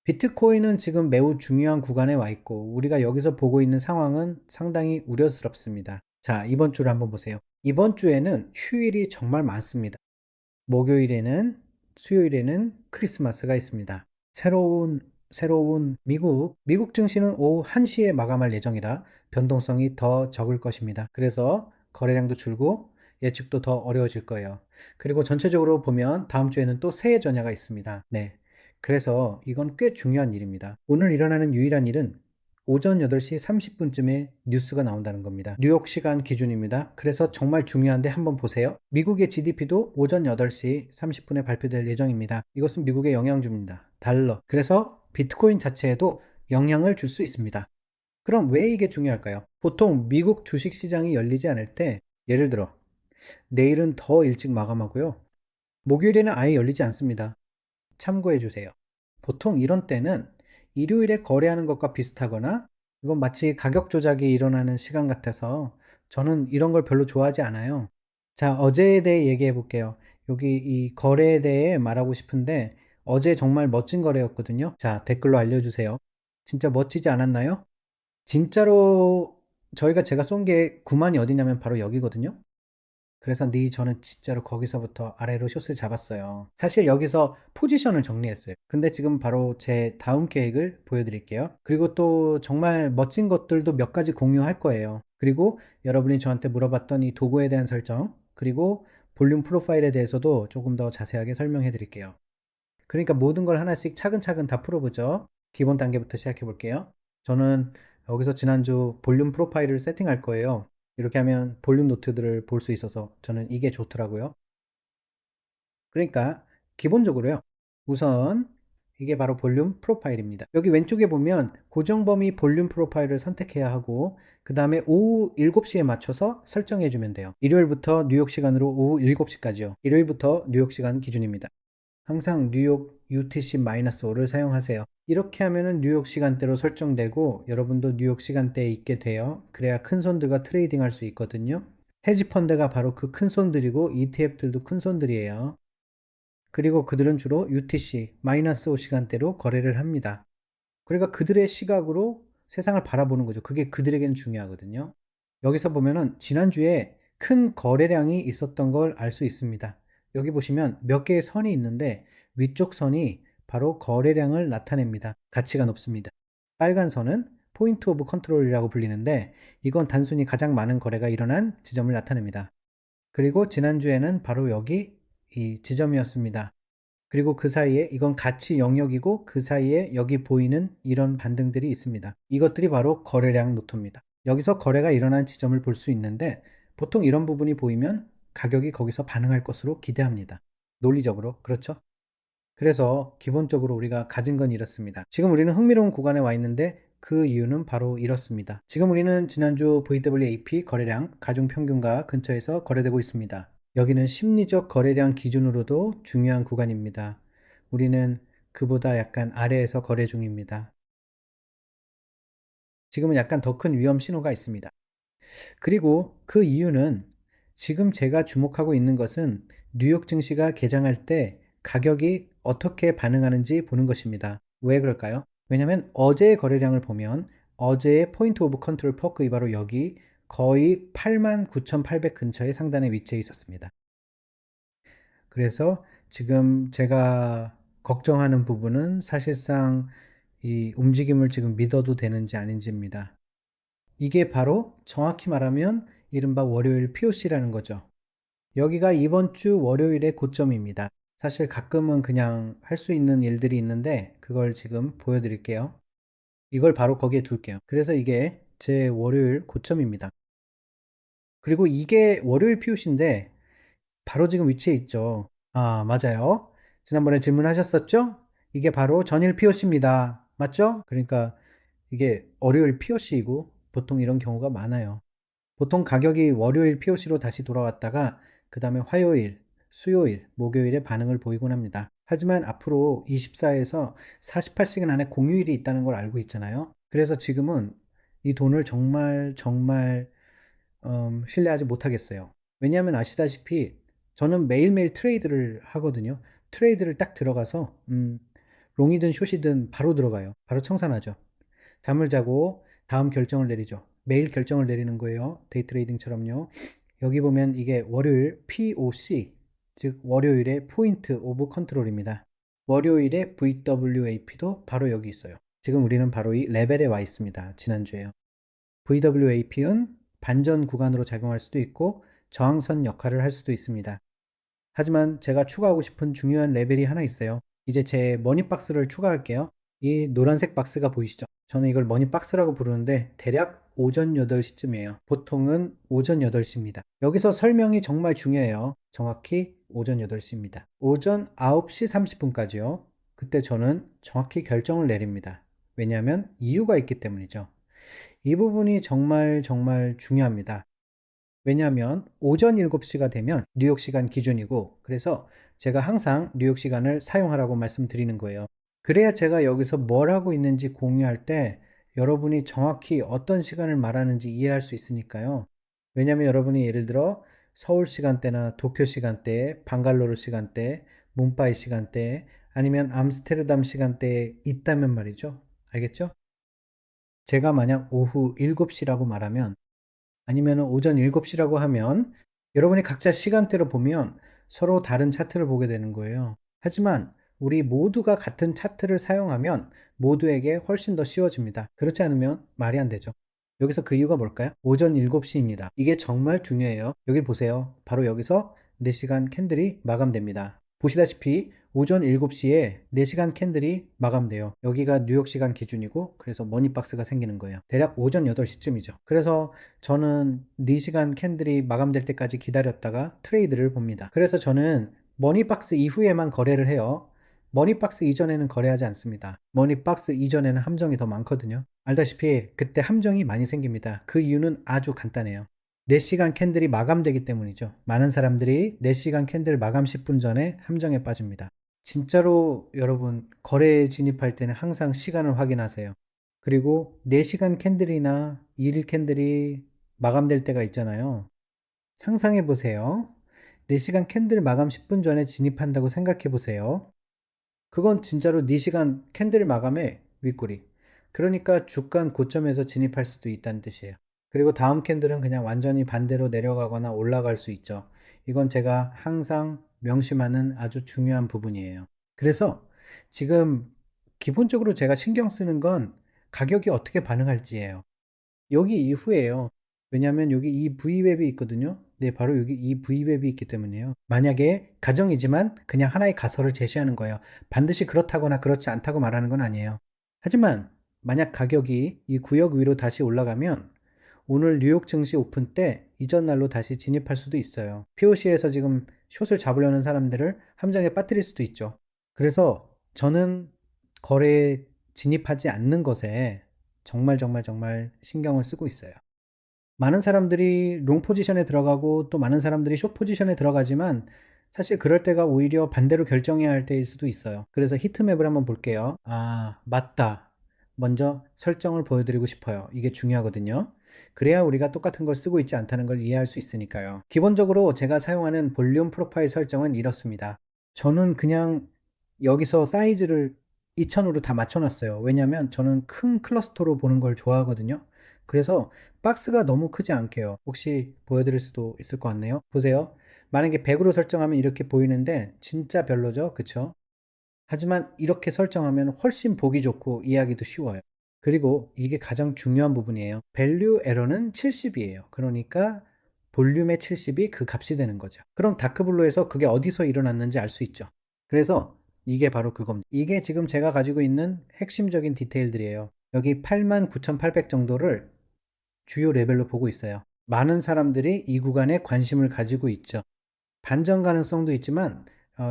비트코인은 지금 매우 중요한 구간에 와 있고 우리가 여기서 보고 있는 상황은 상당히 우려스럽습니다. 자, 이번 주를 한번 보세요. 이번 주에는 휴일이 정말 많습니다. 목요일에는, 수요일에는 크리스마스가 있습니다. 새로운 미국 증시는 오후 1시에 마감할 예정이라 변동성이 더 적을 것입니다. 그래서 거래량도 줄고 예측도 더 어려워질 거예요. 그리고 전체적으로 보면 다음 주에는 또 새해 전야가 있습니다. 네. 그래서 이건 꽤 중요한 일입니다. 오늘 일어나는 유일한 일은 오전 8시 30분쯤에 뉴스가 나온다는 겁니다. 뉴욕 시간 기준입니다. 그래서 정말 중요한데 한번 보세요. 미국의 GDP도 오전 8시 30분에 발표될 예정입니다. 이것은 미국의 영향주입니다. 달러. 그래서 비트코인 자체에도 영향을 줄 수 있습니다. 그럼 왜 이게 중요할까요? 보통 미국 주식 시장이 열리지 않을 때, 예를 들어 내일은 더 일찍 마감하고요. 목요일에는 아예 열리지 않습니다. 참고해 주세요. 보통 이런 때는 일요일에 거래하는 것과 비슷하거나 이건 마치 가격 조작이 일어나는 시간 같아서 저는 이런 걸 별로 좋아하지 않아요. 자, 어제에 대해 얘기해 볼게요. 여기 이 거래에 대해 말하고 싶은데 어제 정말 멋진 거래였거든요. 자, 댓글로 알려주세요. 진짜 멋지지 않았나요? 진짜로 제가 쏜 게 9만이 어디냐면 바로 여기거든요. 그래서 저는 진짜로 거기서부터 아래로 숏을 잡았어요. 사실 여기서 포지션을 정리했어요. 근데 지금 바로 제 다음 계획을 보여드릴게요. 그리고 또 정말 멋진 것들도 몇 가지 공유할 거예요. 그리고 여러분이 저한테 물어봤던 이 도구에 대한 설정, 그리고 볼륨 프로파일에 대해서도 조금 더 자세하게 설명해 드릴게요. 그러니까 모든 걸 하나씩 차근차근 다 풀어보죠. 기본 단계부터 시작해 볼게요. 저는 여기서 지난주 볼륨 프로파일을 세팅할 거예요. 이렇게 하면 볼륨 노트들을 볼 수 있어서 저는 이게 좋더라고요. 그러니까 기본적으로요. 우선 이게 바로 볼륨 프로파일입니다. 여기 왼쪽에 보면 고정 범위 볼륨 프로파일을 선택해야 하고 그 다음에 오후 7시에 맞춰서 설정해 주면 돼요. 일요일부터 뉴욕 시간으로 오후 7시까지요. 일요일부터 뉴욕 시간 기준입니다. 항상 뉴욕 UTC-5를 사용하세요. 이렇게 하면은 뉴욕 시간대로 설정되고 여러분도 뉴욕 시간대에 있게 돼요. 그래야 큰 손들과 트레이딩 할 수 있거든요. 헤지 펀드가 바로 그 큰 손들이고 ETF들도 큰 손들이에요. 그리고 그들은 주로 UTC-5 시간대로 거래를 합니다. 그러니까 그들의 시각으로 세상을 바라보는 거죠. 그게 그들에게는 중요하거든요. 여기서 보면은 지난주에 큰 거래량이 있었던 걸 알 수 있습니다. 여기 보시면 몇 개의 선이 있는데 위쪽 선이 바로 거래량을 나타냅니다. 가치가 높습니다. 빨간 선은 포인트 오브 컨트롤이라고 불리는데 이건 단순히 가장 많은 거래가 일어난 지점을 나타냅니다. 그리고 지난주에는 바로 여기 이 지점이었습니다. 그리고 그 사이에 이건 가치 영역이고 그 사이에 여기 보이는 이런 반등들이 있습니다. 이것들이 바로 거래량 노트입니다. 여기서 거래가 일어난 지점을 볼 수 있는데 보통 이런 부분이 보이면 가격이 거기서 반응할 것으로 기대합니다. 논리적으로. 그렇죠? 그래서 기본적으로 우리가 가진 건 이렇습니다. 지금 우리는 흥미로운 구간에 와 있는데 그 이유는 바로 이렇습니다. 지금 우리는 지난주 VWAP 거래량 가중평균가 근처에서 거래되고 있습니다. 여기는 심리적 거래량 기준으로도 중요한 구간입니다. 우리는 그보다 약간 아래에서 거래 중입니다. 지금은 약간 더 큰 위험 신호가 있습니다. 그리고 그 이유는 지금 제가 주목하고 있는 것은 뉴욕 증시가 개장할 때 가격이 어떻게 반응하는지 보는 것입니다. 왜 그럴까요? 왜냐하면 어제의 거래량을 보면 어제의 포인트 오브 컨트롤 퍼크이 바로 여기 거의 89,800 근처의 상단에 위치해 있었습니다. 그래서 지금 제가 걱정하는 부분은 사실상 이 움직임을 지금 믿어도 되는지 아닌지입니다. 이게 바로 정확히 말하면 이른바 월요일 POC라는 거죠. 여기가 이번 주 월요일의 고점입니다. 사실 가끔은 그냥 할 수 있는 일들이 있는데 그걸 지금 보여드릴게요. 이걸 바로 거기에 둘게요. 그래서 이게 제 월요일 고점입니다. 그리고 이게 월요일 POC인데 바로 지금 위치에 있죠. 아, 맞아요. 지난번에 질문하셨었죠? 이게 바로 전일 POC입니다. 맞죠? 그러니까 이게 월요일 POC이고 보통 이런 경우가 많아요. 보통 가격이 월요일 POC로 다시 돌아왔다가 그 다음에 화요일, 수요일, 목요일에 반응을 보이곤 합니다. 하지만 앞으로 24에서 48시간 안에 공휴일이 있다는 걸 알고 있잖아요. 그래서 지금은 이 돈을 정말 신뢰하지 못하겠어요. 왜냐하면 아시다시피 저는 매일매일 트레이드를 하거든요. 트레이드를 딱 들어가서 롱이든 숏이든 바로 들어가요. 바로 청산하죠. 잠을 자고 다음 결정을 내리죠. 매일 결정을 내리는 거예요. 데이 트레이딩처럼요. 여기 보면 이게 월요일 POC, 즉 월요일의 포인트 오브 컨트롤입니다. 월요일의 VWAP도 바로 여기 있어요. 지금 우리는 바로 이 레벨에 와 있습니다. 지난주에요. VWAP는 반전 구간으로 작용할 수도 있고 저항선 역할을 할 수도 있습니다. 하지만 제가 추가하고 싶은 중요한 레벨이 하나 있어요. 이제 제 머니박스를 추가할게요. 이 노란색 박스가 보이시죠? 저는 이걸 머니박스라고 부르는데 대략 오전 8시쯤이에요. 보통은 오전 8시입니다. 여기서 설명이 정말 중요해요. 정확히 오전 8시입니다. 오전 9시 30분까지요. 그때 저는 정확히 결정을 내립니다. 왜냐하면 이유가 있기 때문이죠. 이 부분이 정말 정말 중요합니다. 왜냐하면 오전 7시가 되면 뉴욕 시간 기준이고, 그래서 제가 항상 뉴욕 시간을 사용하라고 말씀드리는 거예요. 그래야 제가 여기서 뭘 하고 있는지 공유할 때 여러분이 정확히 어떤 시간을 말하는지 이해할 수 있으니까요. 왜냐하면 여러분이 예를 들어 서울 시간대나 도쿄 시간대, 방갈로르 시간대, 뭄바이 시간대, 아니면 암스테르담 시간대에 있다면 말이죠. 알겠죠? 제가 만약 오후 7시라고 말하면, 아니면 오전 7시라고 하면 여러분이 각자 시간대로 보면 서로 다른 차트를 보게 되는 거예요. 하지만 우리 모두가 같은 차트를 사용하면 모두에게 훨씬 더 쉬워집니다. 그렇지 않으면 말이 안 되죠. 여기서 그 이유가 뭘까요? 오전 7시입니다. 이게 정말 중요해요. 여기 보세요. 바로 여기서 4시간 캔들이 마감됩니다. 보시다시피 오전 7시에 4시간 캔들이 마감돼요. 여기가 뉴욕 시간 기준이고, 그래서 머니박스가 생기는 거예요. 대략 오전 8시쯤이죠. 그래서 저는 4시간 캔들이 마감될 때까지 기다렸다가 트레이드를 봅니다. 그래서 저는 머니박스 이후에만 거래를 해요. 머니박스 이전에는 거래하지 않습니다. 머니박스 이전에는 함정이 더 많거든요. 알다시피 그때 함정이 많이 생깁니다. 그 이유는 아주 간단해요. 4시간 캔들이 마감되기 때문이죠. 많은 사람들이 4시간 캔들 마감 10분 전에 함정에 빠집니다. 진짜로 여러분 거래에 진입할 때는 항상 시간을 확인하세요. 그리고 4시간 캔들이나 1일 캔들이 마감될 때가 있잖아요. 상상해 보세요. 4시간 캔들 마감 10분 전에 진입한다고 생각해 보세요. 그건 진짜로 4시간 캔들 마감에 윗꼬리. 그러니까 주간 고점에서 진입할 수도 있다는 뜻이에요. 그리고 다음 캔들은 그냥 완전히 반대로 내려가거나 올라갈 수 있죠. 이건 제가 항상 명심하는 아주 중요한 부분이에요. 그래서 지금 기본적으로 제가 신경 쓰는 건 가격이 어떻게 반응할지예요. 여기 이후에요. 왜냐하면 여기 이 V웹이 있거든요. 네, 바로 여기 이 V웹이 있기 때문이에요. 만약에 가정이지만 그냥 하나의 가설을 제시하는 거예요. 반드시 그렇다거나 그렇지 않다고 말하는 건 아니에요. 하지만 만약 가격이 이 구역 위로 다시 올라가면 오늘 뉴욕 증시 오픈 때 이전 날로 다시 진입할 수도 있어요. POC에서 지금 숏을 잡으려는 사람들을 함정에 빠뜨릴 수도 있죠. 그래서 저는 거래에 진입하지 않는 것에 정말 정말 정말 신경을 쓰고 있어요. 많은 사람들이 롱 포지션에 들어가고 또 많은 사람들이 숏 포지션에 들어가지만 사실 그럴 때가 오히려 반대로 결정해야 할 때일 수도 있어요. 그래서 히트맵을 한번 볼게요. 아, 맞다. 먼저 설정을 보여드리고 싶어요. 이게 중요하거든요. 그래야 우리가 똑같은 걸 쓰고 있지 않다는 걸 이해할 수 있으니까요. 기본적으로 제가 사용하는 볼륨 프로파일 설정은 이렇습니다. 저는 그냥 여기서 사이즈를 2000으로 다 맞춰놨어요. 왜냐면 저는 큰 클러스터로 보는 걸 좋아하거든요. 그래서 박스가 너무 크지 않게요. 혹시 보여드릴 수도 있을 것 같네요. 보세요. 만약에 100으로 설정하면 이렇게 보이는데 진짜 별로죠? 그쵸? 하지만 이렇게 설정하면 훨씬 보기 좋고 이해하기도 쉬워요. 그리고 이게 가장 중요한 부분이에요. 밸류 에러는 70이에요. 그러니까 볼륨의 70이 그 값이 되는 거죠. 그럼 다크블루에서 그게 어디서 일어났는지 알 수 있죠. 그래서 이게 바로 그겁니다. 이게 지금 제가 가지고 있는 핵심적인 디테일들이에요. 여기 89,800 정도를 주요 레벨로 보고 있어요. 많은 사람들이 이 구간에 관심을 가지고 있죠. 반전 가능성도 있지만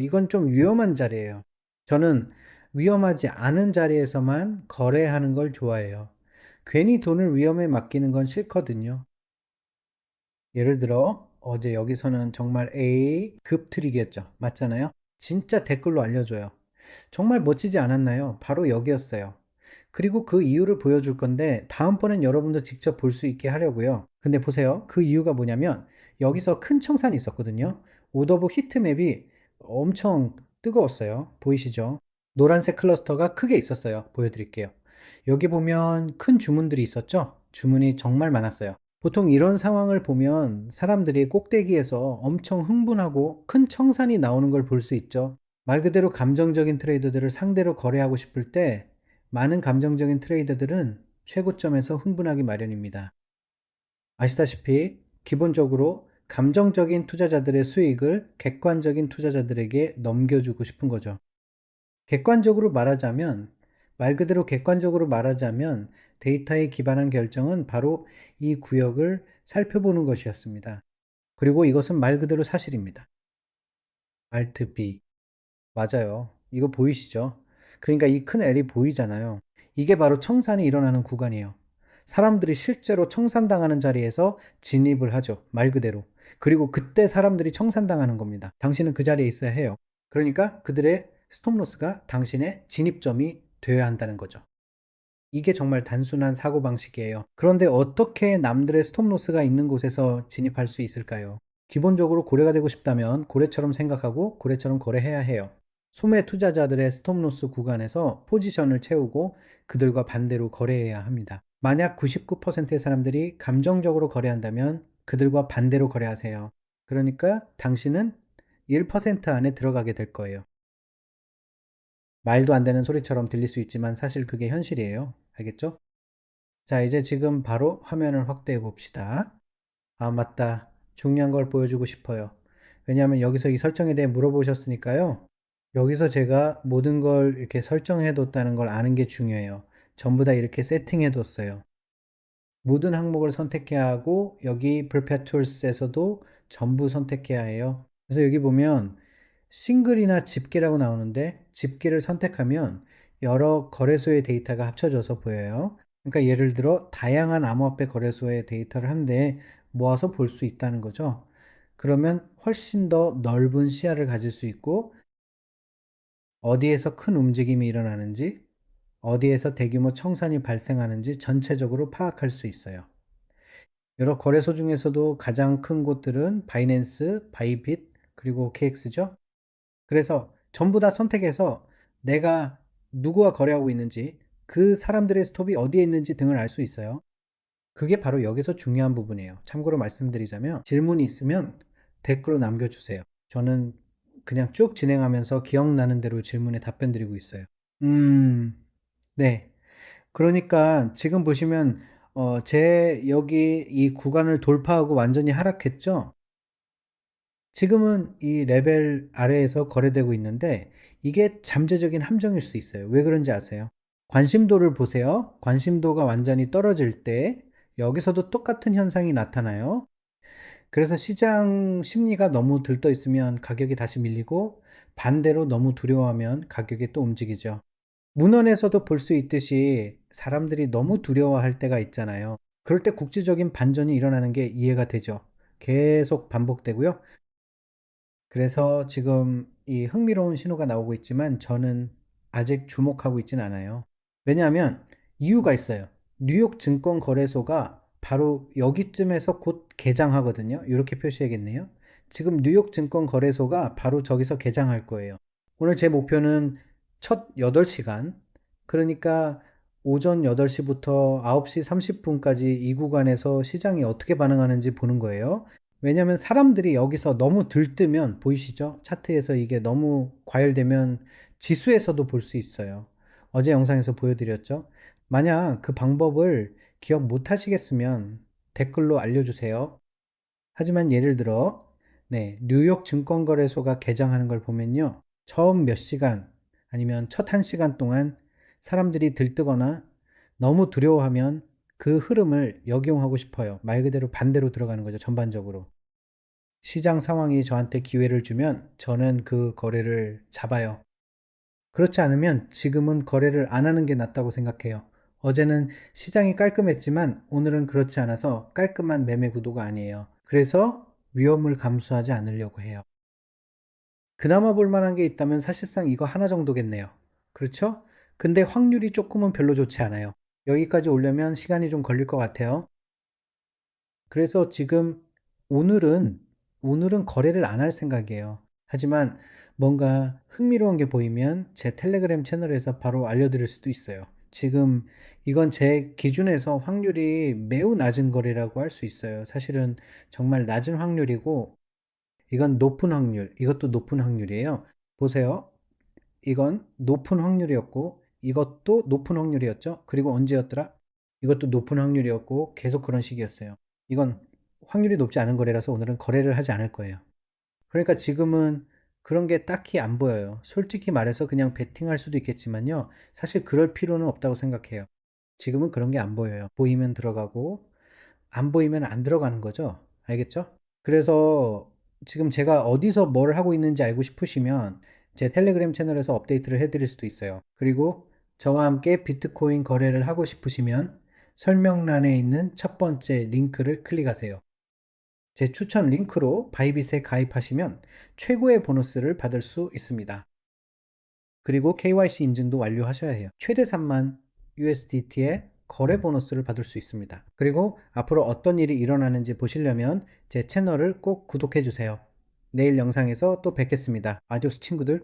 이건 좀 위험한 자리예요. 저는 위험하지 않은 자리에서만 거래하는 걸 좋아해요. 괜히 돈을 위험에 맡기는 건 싫거든요. 예를 들어 어제 여기서는 정말 A급 트릭이었죠. 맞잖아요? 진짜 댓글로 알려줘요. 정말 멋지지 않았나요? 바로 여기였어요. 그리고 그 이유를 보여줄 건데 다음번엔 여러분도 직접 볼 수 있게 하려고요. 근데 보세요. 그 이유가 뭐냐면 여기서 큰 청산이 있었거든요. 오더북 히트맵이 엄청 뜨거웠어요. 보이시죠? 노란색 클러스터가 크게 있었어요. 보여드릴게요. 여기 보면 큰 주문들이 있었죠? 주문이 정말 많았어요. 보통 이런 상황을 보면 사람들이 꼭대기에서 엄청 흥분하고 큰 청산이 나오는 걸 볼 수 있죠. 말 그대로 감정적인 트레이더들을 상대로 거래하고 싶을 때 많은 감정적인 트레이더들은 최고점에서 흥분하기 마련입니다. 아시다시피 기본적으로 감정적인 투자자들의 수익을 객관적인 투자자들에게 넘겨주고 싶은 거죠. 객관적으로 말하자면, 말 그대로 객관적으로 말하자면 데이터에 기반한 결정은 바로 이 구역을 살펴보는 것이었습니다. 그리고 이것은 말 그대로 사실입니다. Alt B. 맞아요. 이거 보이시죠? 그러니까 이 큰 L이 보이잖아요. 이게 바로 청산이 일어나는 구간이에요. 사람들이 실제로 청산당하는 자리에서 진입을 하죠. 말 그대로. 그리고 그때 사람들이 청산당하는 겁니다. 당신은 그 자리에 있어야 해요. 그러니까 그들의 스톱로스가 당신의 진입점이 되어야 한다는 거죠. 이게 정말 단순한 사고방식이에요. 그런데 어떻게 남들의 스톱로스가 있는 곳에서 진입할 수 있을까요? 기본적으로 고래가 되고 싶다면 고래처럼 생각하고 고래처럼 거래해야 해요. 소매 투자자들의 스톱로스 구간에서 포지션을 채우고 그들과 반대로 거래해야 합니다. 만약 99%의 사람들이 감정적으로 거래한다면 그들과 반대로 거래하세요. 그러니까 당신은 1% 안에 들어가게 될 거예요. 말도 안 되는 소리처럼 들릴 수 있지만 사실 그게 현실이에요. 알겠죠? 자, 이제 지금 바로 화면을 확대해 봅시다. 아, 맞다. 중요한 걸 보여주고 싶어요. 왜냐하면 여기서 이 설정에 대해 물어보셨으니까요. 여기서 제가 모든 걸 이렇게 설정해 뒀다는 걸 아는 게 중요해요. 전부 다 이렇게 세팅해 뒀어요. 모든 항목을 선택해야 하고 여기 Perpetuals에서도 전부 선택해야 해요. 그래서 여기 보면 싱글이나 집계라고 나오는데 집계를 선택하면 여러 거래소의 데이터가 합쳐져서 보여요. 그러니까 예를 들어 다양한 암호화폐 거래소의 데이터를 한데 모아서 볼 수 있다는 거죠. 그러면 훨씬 더 넓은 시야를 가질 수 있고 어디에서 큰 움직임이 일어나는지 어디에서 대규모 청산이 발생하는지 전체적으로 파악할 수 있어요. 여러 거래소 중에서도 가장 큰 곳들은 바이낸스, 바이빗, 그리고 KX죠. 그래서 전부 다 선택해서 내가 누구와 거래하고 있는지 그 사람들의 스톱이 어디에 있는지 등을 알 수 있어요. 그게 바로 여기서 중요한 부분이에요. 참고로 말씀드리자면 질문이 있으면 댓글로 남겨주세요. 저는 그냥 쭉 진행하면서 기억나는 대로 질문에 답변 드리고 있어요. 네. 그러니까 지금 보시면 제 여기 이 구간을 돌파하고 완전히 하락했죠? 지금은 이 레벨 아래에서 거래되고 있는데 이게 잠재적인 함정일 수 있어요. 왜 그런지 아세요? 관심도를 보세요. 관심도가 완전히 떨어질 때 여기서도 똑같은 현상이 나타나요. 그래서 시장 심리가 너무 들떠 있으면 가격이 다시 밀리고 반대로 너무 두려워하면 가격이 또 움직이죠. 문헌에서도 볼 수 있듯이 사람들이 너무 두려워할 때가 있잖아요. 그럴 때 국지적인 반전이 일어나는 게 이해가 되죠. 계속 반복되고요. 그래서 지금 이 흥미로운 신호가 나오고 있지만 저는 아직 주목하고 있진 않아요. 왜냐하면 이유가 있어요. 뉴욕 증권거래소가 바로 여기쯤에서 곧 개장하거든요. 이렇게 표시해야겠네요. 지금 뉴욕 증권거래소가 바로 저기서 개장할 거예요. 오늘 제 목표는 첫 8시간, 그러니까 오전 8시부터 9시 30분까지 이 구간에서 시장이 어떻게 반응하는지 보는 거예요. 왜냐면 사람들이 여기서 너무 들뜨면 보이시죠? 차트에서 이게 너무 과열되면 지수에서도 볼 수 있어요. 어제 영상에서 보여드렸죠? 만약 그 방법을 기억 못 하시겠으면 댓글로 알려주세요. 하지만 예를 들어, 네, 뉴욕 증권거래소가 개장하는 걸 보면요. 처음 몇 시간 아니면 첫 1시간 동안 사람들이 들뜨거나 너무 두려워하면 그 흐름을 역용하고 싶어요. 말 그대로 반대로 들어가는 거죠. 전반적으로. 시장 상황이 저한테 기회를 주면 저는 그 거래를 잡아요. 그렇지 않으면 지금은 거래를 안 하는 게 낫다고 생각해요. 어제는 시장이 깔끔했지만 오늘은 그렇지 않아서 깔끔한 매매 구도가 아니에요. 그래서 위험을 감수하지 않으려고 해요. 그나마 볼 만한 게 있다면 사실상 이거 하나 정도겠네요. 그렇죠? 근데 확률이 조금은 별로 좋지 않아요. 여기까지 오려면 시간이 좀 걸릴 것 같아요. 그래서 지금 오늘은, 오늘은 거래를 안 할 생각이에요. 하지만 뭔가 흥미로운 게 보이면 제 텔레그램 채널에서 바로 알려드릴 수도 있어요. 지금 이건 제 기준에서 확률이 매우 낮은 거래라고 할 수 있어요. 사실은 정말 낮은 확률이고, 이건 높은 확률, 이것도 높은 확률이에요. 보세요. 이건 높은 확률이었고, 이것도 높은 확률이었죠. 그리고 언제였더라? 이것도 높은 확률이었고, 계속 그런 식이었어요. 이건 확률이 높지 않은 거래라서 오늘은 거래를 하지 않을 거예요. 그러니까 지금은 그런 게 딱히 안 보여요. 솔직히 말해서 그냥 베팅할 수도 있겠지만요. 사실 그럴 필요는 없다고 생각해요. 지금은 그런 게 안 보여요. 보이면 들어가고, 안 보이면 안 들어가는 거죠. 알겠죠? 그래서 지금 제가 어디서 뭘 하고 있는지 알고 싶으시면 제 텔레그램 채널에서 업데이트를 해드릴 수도 있어요. 그리고 저와 함께 비트코인 거래를 하고 싶으시면 설명란에 있는 첫 번째 링크를 클릭하세요. 제 추천 링크로 바이빗에 가입하시면 최고의 보너스를 받을 수 있습니다. 그리고 KYC 인증도 완료하셔야 해요. 최대 3만 USDT의 거래 보너스를 받을 수 있습니다. 그리고 앞으로 어떤 일이 일어나는지 보시려면 제 채널을 꼭 구독해 주세요. 내일 영상에서 또 뵙겠습니다. 아디오스 친구들.